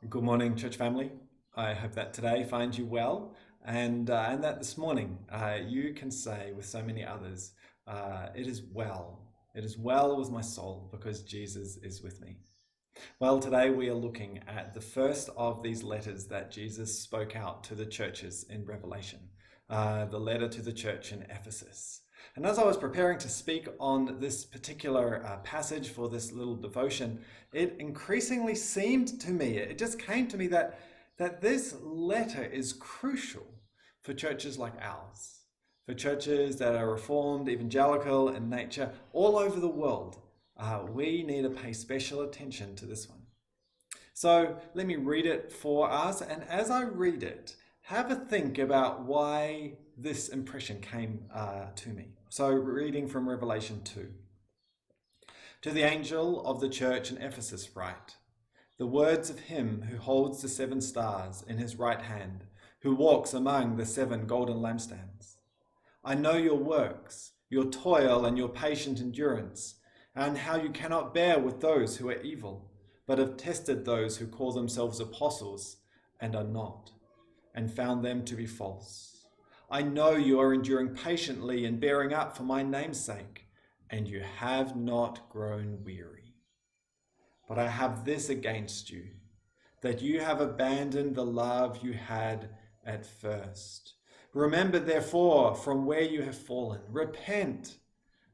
Good morning, church family. I hope that today finds you well, and that this morning you can say with so many others, it is well. It is well with my soul because Jesus is with me. Well, today we are looking at the first of these letters that Jesus spoke out to the churches in Revelation, the letter to the church in Ephesus. And as I was preparing to speak on this particular passage for this little devotion, it increasingly seemed to me, it just came to me that this letter is crucial for churches like ours, for churches that are reformed, evangelical in nature, all over the world. We need to pay special attention to this one. So let me read it for us, and as I read it, have a think about why this impression came to me. So reading from Revelation 2. To the angel of the church in Ephesus write, the words of him who holds the 7 stars in his right hand, who walks among the 7 golden lampstands. I know your works, your toil and your patient endurance, and how you cannot bear with those who are evil, but have tested those who call themselves apostles and are not, and found them to be false. I know you are enduring patiently and bearing up for my name's sake, and you have not grown weary. But I have this against you, that you have abandoned the love you had at first. Remember, therefore, from where you have fallen. Repent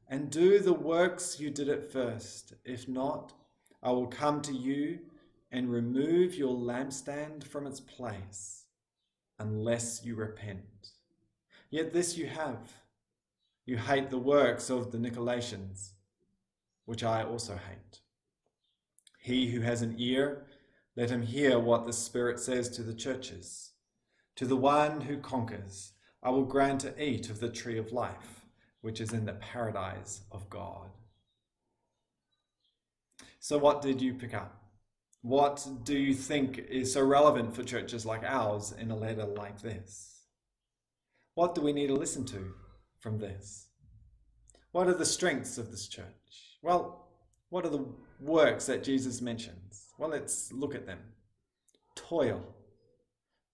and do the works you did at first. If not, I will come to you and remove your lampstand from its place, unless you repent. Yet this you have. You hate the works of the Nicolaitans, which I also hate. He who has an ear, let him hear what the Spirit says to the churches. To the one who conquers, I will grant to eat of the tree of life, which is in the paradise of God. So what did you pick up? What do you think is so relevant for churches like ours in a letter like this? What do we need to listen to from this? What are the strengths of this church? Well, what are the works that Jesus mentions? Well, let's look at them. Toil.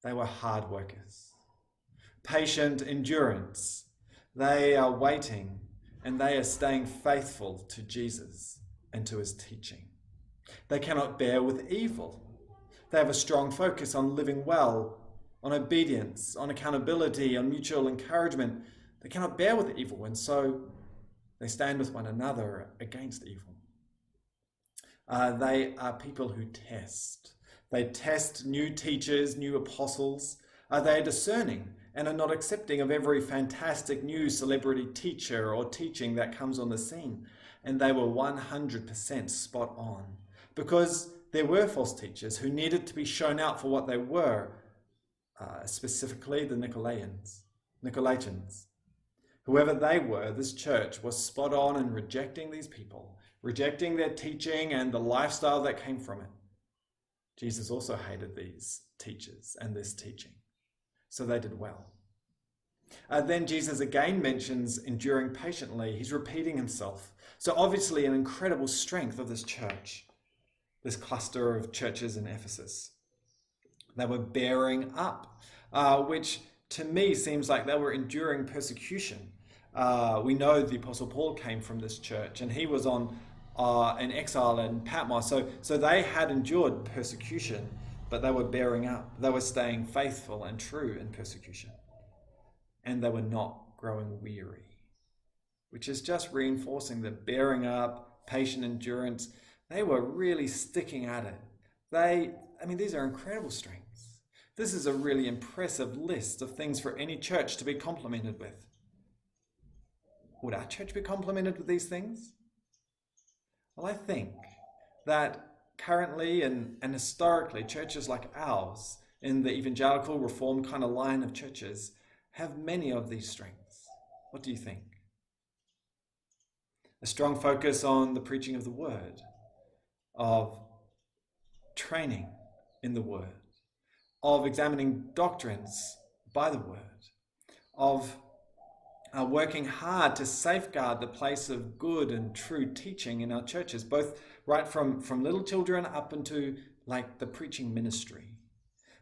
They were hard workers. Patient endurance. They are waiting and they are staying faithful to Jesus and to his teaching. They cannot bear with evil. They have a strong focus on living well, on obedience, on accountability, on mutual encouragement. They cannot bear with evil, and so they stand with one another against evil. They are people who test. They test new teachers, new apostles. They are discerning and are not accepting of every fantastic new celebrity teacher or teaching that comes on the scene. And they were 100% spot on, because there were false teachers who needed to be shown out for what they were, specifically the Nicolaitans. Whoever they were, this church was spot on in rejecting these people, rejecting their teaching and the lifestyle that came from it. Jesus also hated these teachers and this teaching, so they did well. Then Jesus again mentions enduring patiently. He's repeating himself. So obviously an incredible strength of this church, this cluster of churches in Ephesus. They were bearing up, which to me seems like they were enduring persecution. We know the Apostle Paul came from this church and he was in exile in Patmos. So they had endured persecution, but they were bearing up. They were staying faithful and true in persecution. And they were not growing weary, which is just reinforcing the bearing up, patient endurance. They were really sticking at it. These are incredible strengths. This is a really impressive list of things for any church to be complimented with. Would our church be complimented with these things? Well, I think that currently and historically, churches like ours, in the evangelical reform kind of line of churches, have many of these strengths. What do you think? A strong focus on the preaching of the word, of training in the word, of examining doctrines by the word, of working hard to safeguard the place of good and true teaching in our churches, both right from little children up into like the preaching ministry,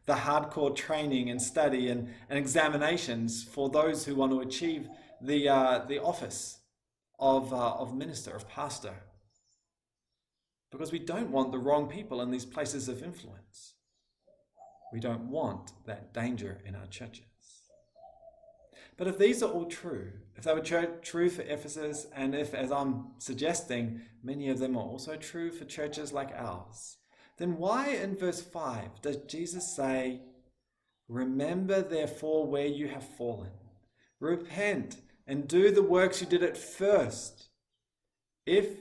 the hardcore training and study and examinations for those who want to achieve the office of minister, of pastor. Because we don't want the wrong people in these places of influence. We don't want that danger in our churches. But if these are all true, if they were true for Ephesus, and if, as I'm suggesting, many of them are also true for churches like ours, then why in verse 5 does Jesus say, "Remember therefore where you have fallen. Repent and do the works you did at first. If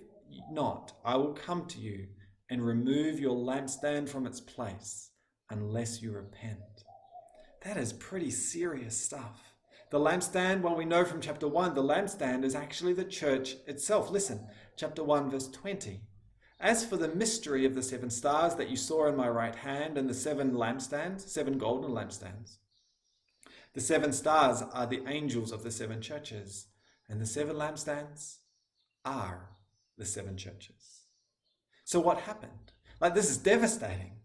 not, I will come to you and remove your lampstand from its place unless you repent." That is pretty serious stuff. The lampstand, well, we know from chapter 1, the lampstand is actually the church itself. Listen, chapter 1, verse 20. "As for the mystery of the 7 stars that you saw in my right hand and the 7 lampstands, 7 golden lampstands, the 7 stars are the angels of the 7 churches, and the 7 lampstands are the 7 churches." So what happened? This is devastating.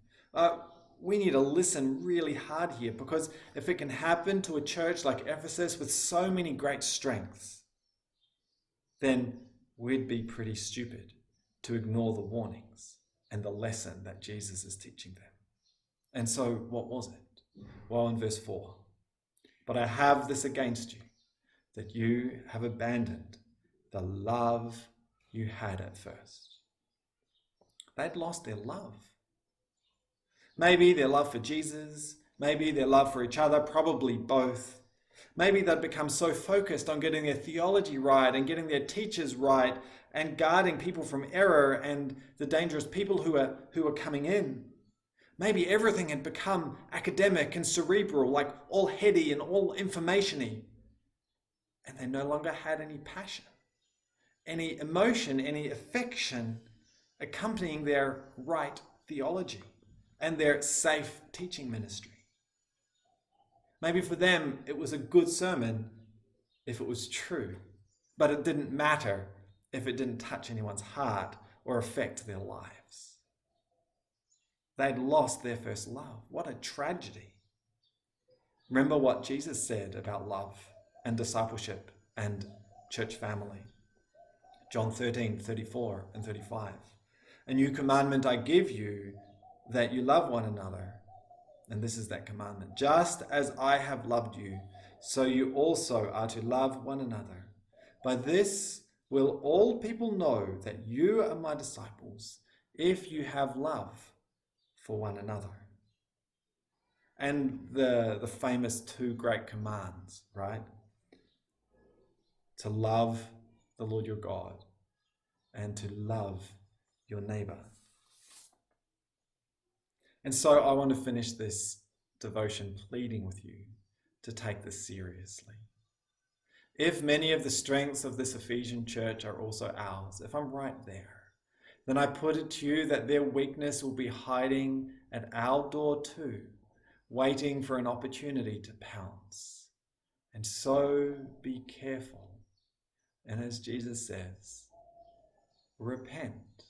We need to listen really hard here, because if it can happen to a church like Ephesus with so many great strengths, then we'd be pretty stupid to ignore the warnings and the lesson that Jesus is teaching them. And so what was it? Well, in verse 4, "But I have this against you, that you have abandoned the love you had at first." They'd lost their love. Maybe their love for Jesus, maybe their love for each other, probably both. Maybe they'd become so focused on getting their theology right and getting their teachers right and guarding people from error and the dangerous people who are coming in. Maybe everything had become academic and cerebral, like all heady and all information-y. And they no longer had any passion, any emotion, any affection accompanying their right theology and their safe teaching ministry. Maybe for them it was a good sermon if it was true, but it didn't matter if it didn't touch anyone's heart or affect their lives. They'd lost their first love. What a tragedy. Remember what Jesus said about love and discipleship and church family. John 13:34 and 35. "A new commandment I give you, that you love one another." And this is that commandment. "Just as I have loved you, so you also are to love one another. By this will all people know that you are my disciples, if you have love for one another." And the famous 2 great commands, right? To love the Lord your God and to love your neighbor. And so I want to finish this devotion pleading with you to take this seriously. If many of the strengths of this Ephesian church are also ours, if I'm right there, then I put it to you that their weakness will be hiding at our door too, waiting for an opportunity to pounce. And so be careful. And as Jesus says, repent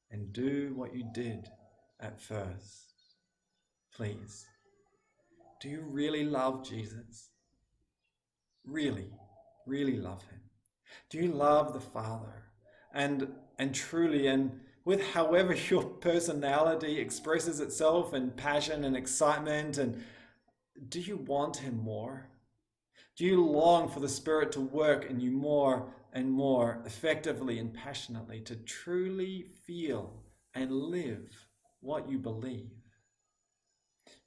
and do what you did at first. Please, do you really love Jesus? Really, really love him? Do you love the Father? And truly, and with however your personality expresses itself in passion and excitement, and do you want him more? Do you long for the Spirit to work in you more and more effectively and passionately to truly feel and live what you believe?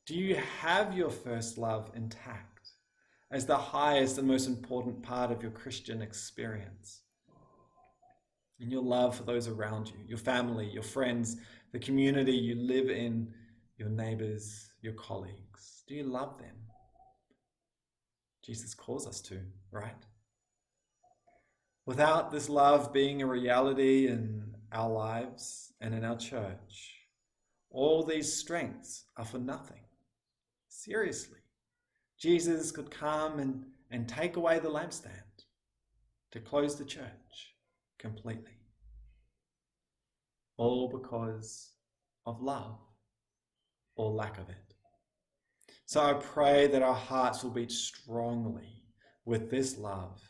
Do you have your first love intact as the highest and most important part of your Christian experience? In your love for those around you, your family, your friends, the community you live in, your neighbors, your colleagues. Do you love them? Jesus calls us to, right? Without this love being a reality in our lives and in our church, all these strengths are for nothing. Seriously, Jesus could come and take away the lampstand to close the church completely. All because of love. or lack of it. So I pray that our hearts will beat strongly with this love,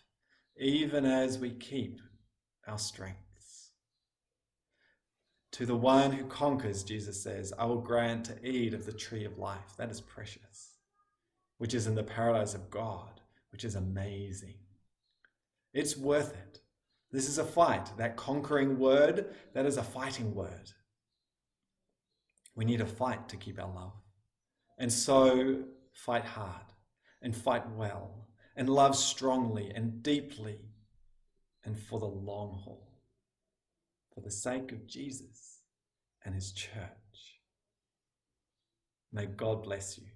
even as we keep our strengths. To the one who conquers, Jesus says, I will grant to eat of the tree of life. That is precious, which is in the paradise of God, which is amazing. It's worth it. This is a fight. That conquering word, that is a fighting word. We need a fight to keep our love. And so fight hard and fight well and love strongly and deeply and for the long haul, for the sake of Jesus and his church. May God bless you.